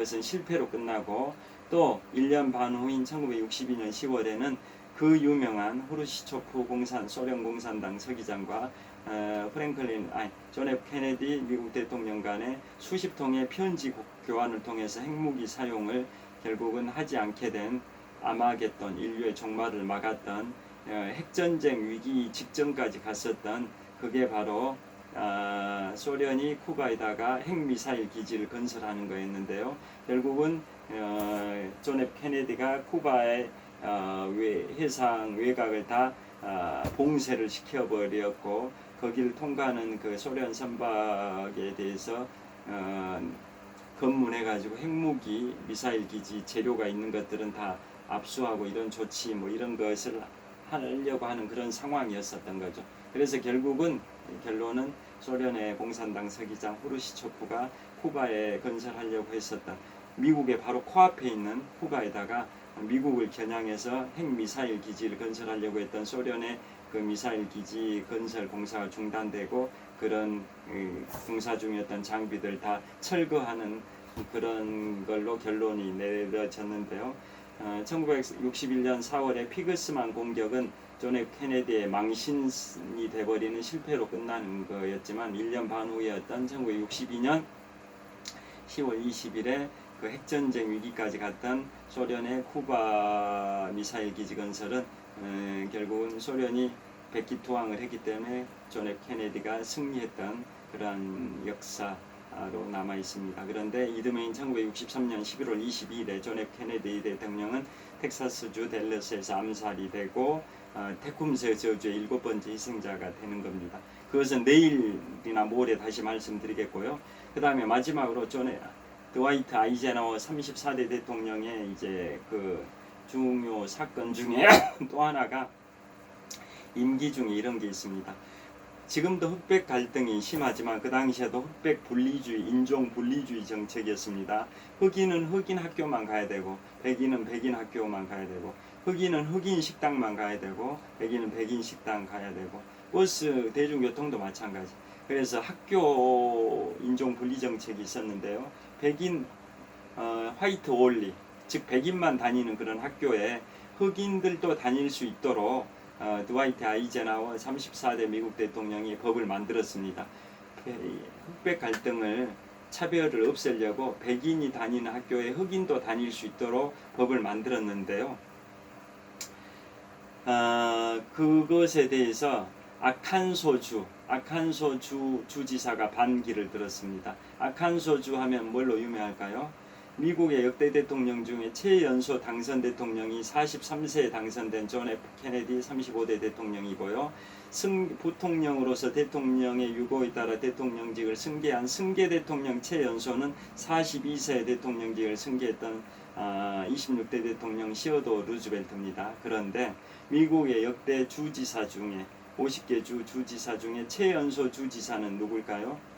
것은 실패로 끝나고 또 1년 반 후인 1962년 10월에는 그 유명한 후르시초프 소련 공산당 서기장과 존 F 케네디 미국 대통령 간의 수십 통의 편지 교환을 통해서 핵무기 사용을 결국은 하지 않게 된 아마겟돈, 인류의 종말을 막았던 핵전쟁 위기 직전까지 갔었던, 그게 바로 소련이 쿠바에다가 핵미사일 기지를 건설하는 거였는데요. 결국은 존 F 케네디가 쿠바의 해상 외곽을 다 봉쇄를 시켜버렸고, 거기를 통과하는 그 소련 선박에 대해서 검문해가지고 핵무기 미사일 기지 재료가 있는 것들은 다 압수하고 이런 조치 이런 것을 하려고 하는 그런 상황이었었던 거죠. 그래서 결론은 소련의 공산당 서기장 후르시초프가 쿠바에 건설하려고 했었던, 미국의 바로 코앞에 있는 쿠바에다가 미국을 겨냥해서 핵미사일 기지를 건설하려고 했던 소련의 그 미사일 기지 건설 공사가 중단되고, 그런 공사 중이었던 장비들 다 철거하는 그런 걸로 결론이 내려졌는데요. 1961년 4월에 피그스만 공격은 존 F 케네디의 망신이 돼버리는 실패로 끝나는 거였지만, 1년 반 후였던 1962년 10월 20일에 그 핵전쟁 위기까지 갔던 소련의 쿠바 미사일 기지 건설은 결국은 소련이 백기투항을 했기 때문에 존 F 케네디가 승리했던 그러한 역사로 남아 있습니다. 그런데 이듬해인 1963년 11월 22일에 존 F 케네디 대통령은 텍사스주 댈러스에서 암살이 되고 테쿰스 저주의 7번째 희생자가 되는 겁니다. 그것은 내일이나 모레 다시 말씀드리겠고요. 그 다음에 마지막으로 드와이트 아이젠하워 34대 대통령의 이제 그 중요 사건 중에 또 하나가 임기 중에 이런 게 있습니다. 지금도 흑백 갈등이 심하지만 그 당시에도 흑백 분리주의, 인종 분리주의 정책이었습니다. 흑인은 흑인 학교만 가야 되고, 백인은 백인 학교만 가야 되고, 흑인은 흑인 식당만 가야 되고, 백인은 백인 식당 가야 되고, 버스 대중교통도 마찬가지. 그래서 학교 인종 분리 정책이 있었는데요. 백인 화이트 올리, 즉 백인만 다니는 그런 학교에 흑인들도 다닐 수 있도록 드와이트 아이젠하워 34대 미국 대통령이 법을 만들었습니다. 흑백 갈등을 차별을 없애려고 백인이 다니는 학교에 흑인도 다닐 수 있도록 법을 만들었는데요. 그것에 대해서 아칸소주 주지사가 반기를 들었습니다. 아칸소주 하면 뭘로 유명할까요? 미국의 역대 대통령 중에 최연소 당선 대통령이 43세에 당선된 존 F 케네디 35대 대통령이고요. 부통령으로서 대통령의 유고에 따라 대통령직을 승계한 승계 대통령 최연소는 42세 대통령직을 승계했던 26대 대통령 시어도 루즈벨트입니다. 그런데 미국의 역대 주지사 중에 50개 주지사 중에 최연소 주지사는 누굴까요?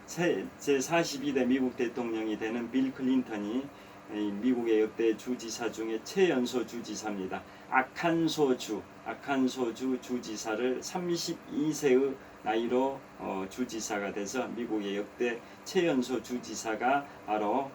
제42대 미국 대통령이 되는 빌 클린턴이 미국의 역대 주지사 중에 최연소 주지사입니다. 아칸소주 주지사를 32세의 나이로 주지사가 돼서 미국의 역대 최연소 주지사가 바로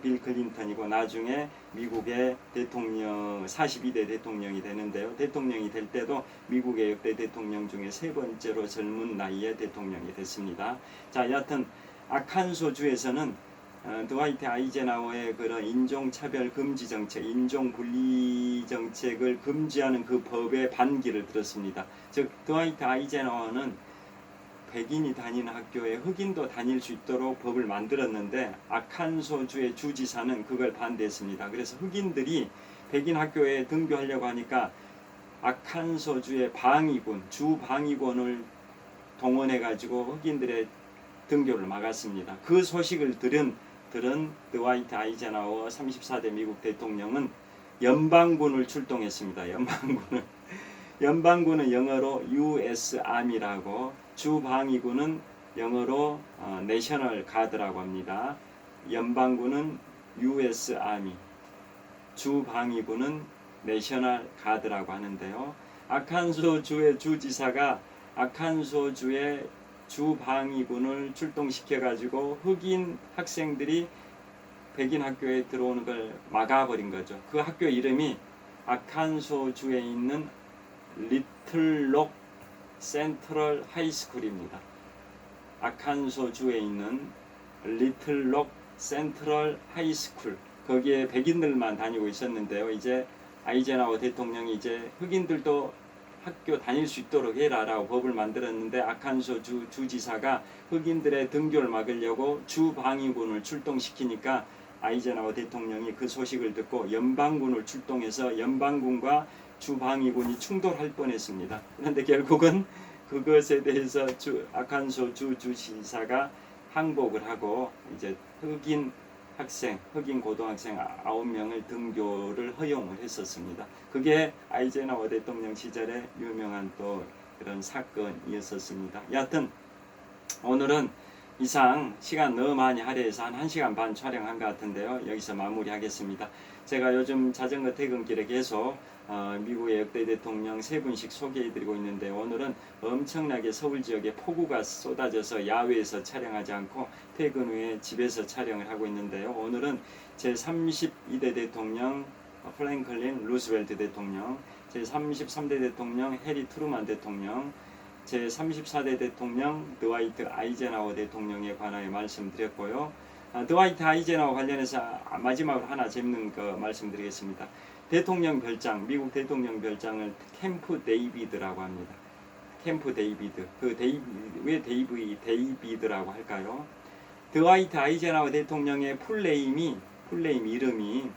빌 클린턴이고, 나중에 미국의 대통령 42대 대통령이 되는데요. 대통령이 될 때도 미국의 역대 대통령 중에 세 번째로 젊은 나이에 대통령이 됐습니다. 자, 여하튼 아칸소주에서는 드와이트 아이젠하워의 그런 인종차별 금지 정책, 인종 분리 정책을 금지하는 그 법에 반기를 들었습니다. 즉 드와이트 아이젠하워는 백인이 다니는 학교에 흑인도 다닐 수 있도록 법을 만들었는데, 아칸소주의 주지사는 그걸 반대했습니다. 그래서 흑인들이 백인 학교에 등교하려고 하니까 아칸소주의 주 방위군을 동원해 가지고 흑인들의 등교를 막았습니다. 그 소식을 들은 드와이트 아이젠하워 34대 미국 대통령은 연방군을 출동했습니다. 연방군은 영어로 US Army라고, 주방위군은 영어로 내셔널 가드라고 합니다. 연방군은 US Army, 주방위군은 내셔널 가드라고 하는데요. 아칸소주의 주지사가 아칸소주의 주방위군을 출동시켜 가지고 흑인 학생들이 백인 학교에 들어오는 걸 막아버린 거죠. 그 학교 이름이 아칸소주에 있는 리틀록 센트럴 하이스쿨입니다. 아칸소주에 있는 리틀록 센트럴 하이스쿨, 거기에 백인들만 다니고 있었는데요. 이제 아이젠하워 대통령이 이제 흑인들도 학교 다닐 수 있도록 해라라고 법을 만들었는데, 아칸소 주지사가 흑인들의 등교를 막으려고 주방위군을 출동시키니까 아이젠하워 대통령이 그 소식을 듣고 연방군을 출동해서 연방군과 주방위군이 충돌할 뻔했습니다. 그런데 결국은 그것에 대해서 아칸소 주지사가 항복을 하고 이제 흑인 고등학생 9명을 등교를 허용을 했었습니다. 그게 아이젠하워 대통령 시절에 유명한 또 그런 사건이었었습니다. 여하튼 오늘은 이상 시간 너무 많이 할애해서 한 1시간 반 촬영한 것 같은데요. 여기서 마무리하겠습니다. 제가 요즘 자전거 퇴근길에 계속 미국의 역대 대통령 3분씩 소개해드리고 있는데, 오늘은 엄청나게 서울 지역에 폭우가 쏟아져서 야외에서 촬영하지 않고 퇴근 후에 집에서 촬영을 하고 있는데요. 오늘은 제32대 대통령 프랭클린 루스벨트 대통령, 제33대 대통령 해리 트루만 대통령, 제34대 대통령 드와이트 아이젠하워 대통령에 관하여 말씀드렸고요. 드와이트 아이젠하워 관련해서 마지막으로 하나 재밌는 거 말씀드리겠습니다. 대통령 별장, 미국 대통령 별장을 캠프 데이비드라고 합니다. 캠프 데이비드. 왜 데이비드라고 할까요? 드와이트 아이젠하워 대통령의 풀네임 이름이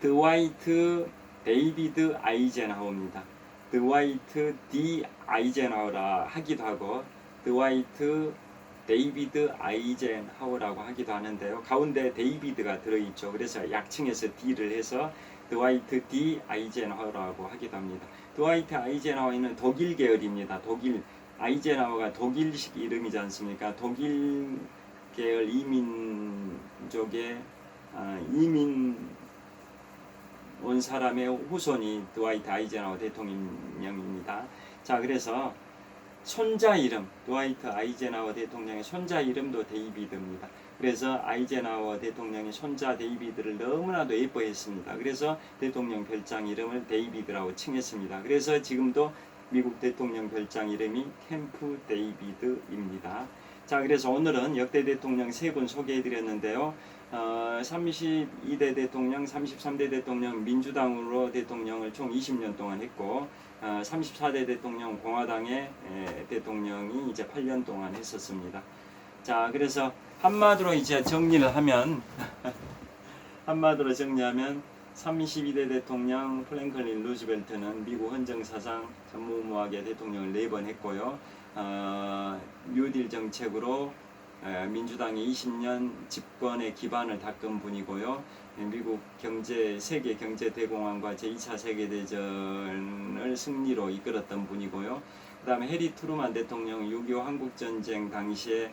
드와이트 데이비드 아이젠하워입니다. 드와이트 D 아이젠하워라 하기도 하고 드와이트 데이비드 아이젠하워라고 하기도 하는데요. 가운데 데이비드가 들어있죠. 그래서 약칭해서 D를 해서 드와이트 D 아이젠하워라고 하기도 합니다. 드와이트 아이젠하워는 독일 계열입니다. 아이젠하워가 독일식 이름이지 않습니까? 독일 계열 이민족의 이민 온 사람의 후손이 드와이트 아이젠하워 대통령입니다. 자, 그래서 손자 이름, 드와이트 아이젠하워 대통령의 손자 이름도 데이비드입니다. 그래서 아이젠하워 대통령이 손자 데이비드를 너무나도 예뻐했습니다. 그래서 대통령 별장 이름을 데이비드라고 칭했습니다. 그래서 지금도 미국 대통령 별장 이름이 캠프 데이비드입니다. 자, 그래서 오늘은 역대 대통령 3분 소개해드렸는데요. 32대 대통령, 33대 대통령 민주당으로 대통령을 총 20년 동안 했고, 34대 대통령 공화당의 대통령이 이제 8년 동안 했었습니다. 자, 그래서 한마디로 이제 정리를 하면 32대 대통령 프랭클린 루즈벨트는 미국 헌정사상 전무후무하게 대통령을 4번 했고요. 뉴딜 정책으로 민주당이 20년 집권의 기반을 닦은 분이고요. 미국 세계 경제 대공황과 제2차 세계대전을 승리로 이끌었던 분이고요. 그 다음에 해리 트루만 대통령 6.25 한국전쟁 당시에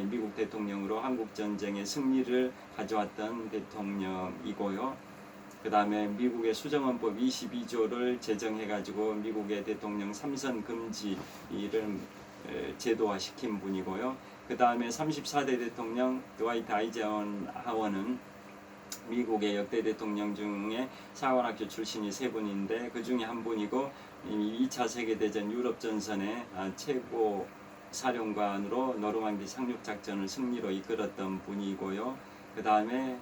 미국 대통령으로 한국전쟁의 승리를 가져왔던 대통령이고요. 그 다음에 미국의 수정헌법 22조를 제정해가지고 미국의 대통령 3선 금지를 제도화시킨 분이고요. 그 다음에 34대 대통령 드와이트 아이젠하워는 미국의 역대 대통령 중에 사관학교 출신이 3분인데 그 중에 한 분이고 2차 세계대전 유럽전선의 최고 사령관으로 노르망디 상륙작전을 승리로 이끌었던 분이고요. 그 다음에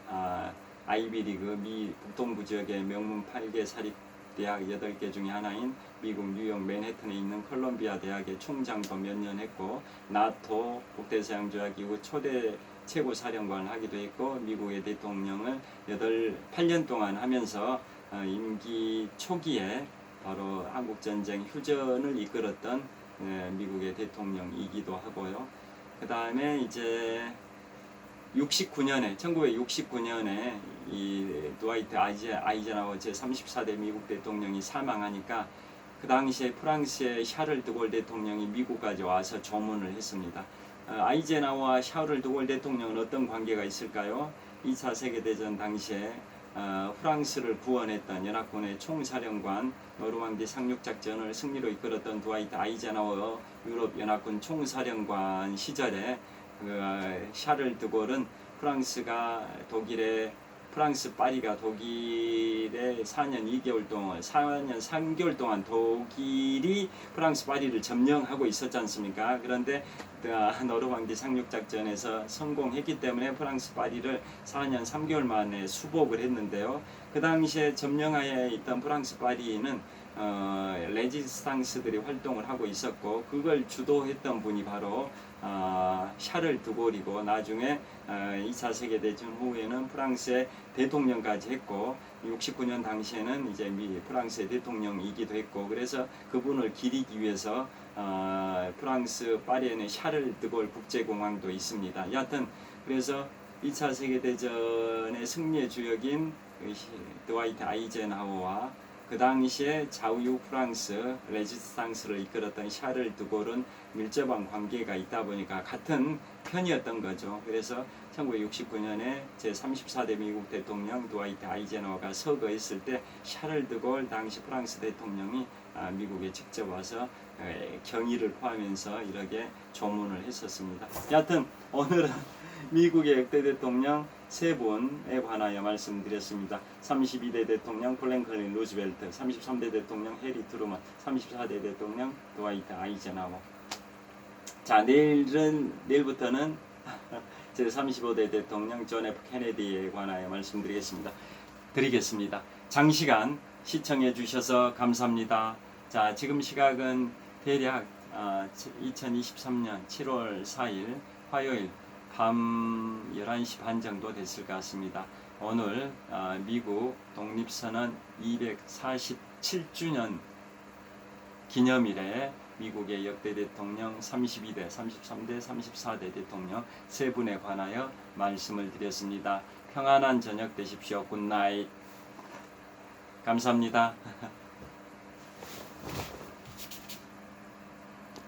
아이비리그 미 북동부 지역의 명문 8개 사립대학 8개 중에 하나인 미국 뉴욕 맨해튼에 있는 컬럼비아 대학의 총장도 몇 년 했고, 나토 북대서양조약기구 초대 최고 사령관을 하기도 했고, 미국의 대통령을 8년 동안 하면서 임기 초기에 바로 한국전쟁 휴전을 이끌었던 미국의 대통령이기도 하고요. 그 다음에 이제 1969년에 이 드와이트 아이젠하워 제34대 미국 대통령이 사망하니까 그 당시에 프랑스의 샤를 드골 대통령이 미국까지 와서 조문을 했습니다. 아이젠하워와 샤를 드골 대통령은 어떤 관계가 있을까요? 2차 세계대전 당시에 프랑스를 구원했던 연합군의 총사령관, 노르망디 상륙작전을 승리로 이끌었던 드와이트 아이젠하워 유럽연합군 총사령관 시절에 샤를 드골은 프랑스 파리가 독일에 4년 3개월 동안 독일이 프랑스 파리를 점령하고 있었지 않습니까? 그런데 노르망디 상륙작전에서 성공했기 때문에 프랑스 파리를 4년 3개월 만에 수복을 했는데요. 그 당시에 점령하에 있던 프랑스 파리는 레지스탕스들이 활동을 하고 있었고, 그걸 주도했던 분이 바로 샤를 드골이고, 나중에 2차 세계대전 후에는 프랑스의 대통령까지 했고, 69년 당시에는 이제 프랑스의 대통령이기도 했고, 그래서 그분을 기리기 위해서 프랑스 파리에는 샤를 드골 국제공항도 있습니다. 여하튼 그래서 2차 세계대전의 승리의 주역인 드와이트 아이젠하워와 그 당시에 좌우 프랑스 레지스탕스를 이끌었던 샤를 드골은 밀접한 관계가 있다 보니까 같은 편이었던 거죠. 그래서 1969년에 제34대 미국 대통령 드와이트 아이젠하워가 서거했을 때 샤를 드골 당시 프랑스 대통령이 미국에 직접 와서 경의를 표하면서 이렇게 조문을 했었습니다. 여하튼 오늘은 미국의 역대 대통령 세 분에 관하여 말씀드렸습니다. 32대 대통령 프랭클린 루즈벨트, 33대 대통령 해리 트루먼, 34대 대통령 드와이트 아이젠하워. 자, 내일부터는 제35대 대통령 존 F 케네디에 관하여 말씀드리겠습니다. 장시간 시청해 주셔서 감사합니다. 자, 지금 시각은 대략 2023년 7월 4일 화요일 밤 11시 반 정도 됐을 것 같습니다. 오늘 미국 독립선언 247주년 기념일에 미국의 역대 대통령 32대, 33대, 34대 대통령 세 분에 관하여 말씀을 드렸습니다. 평안한 저녁 되십시오. 굿나잇. 감사합니다.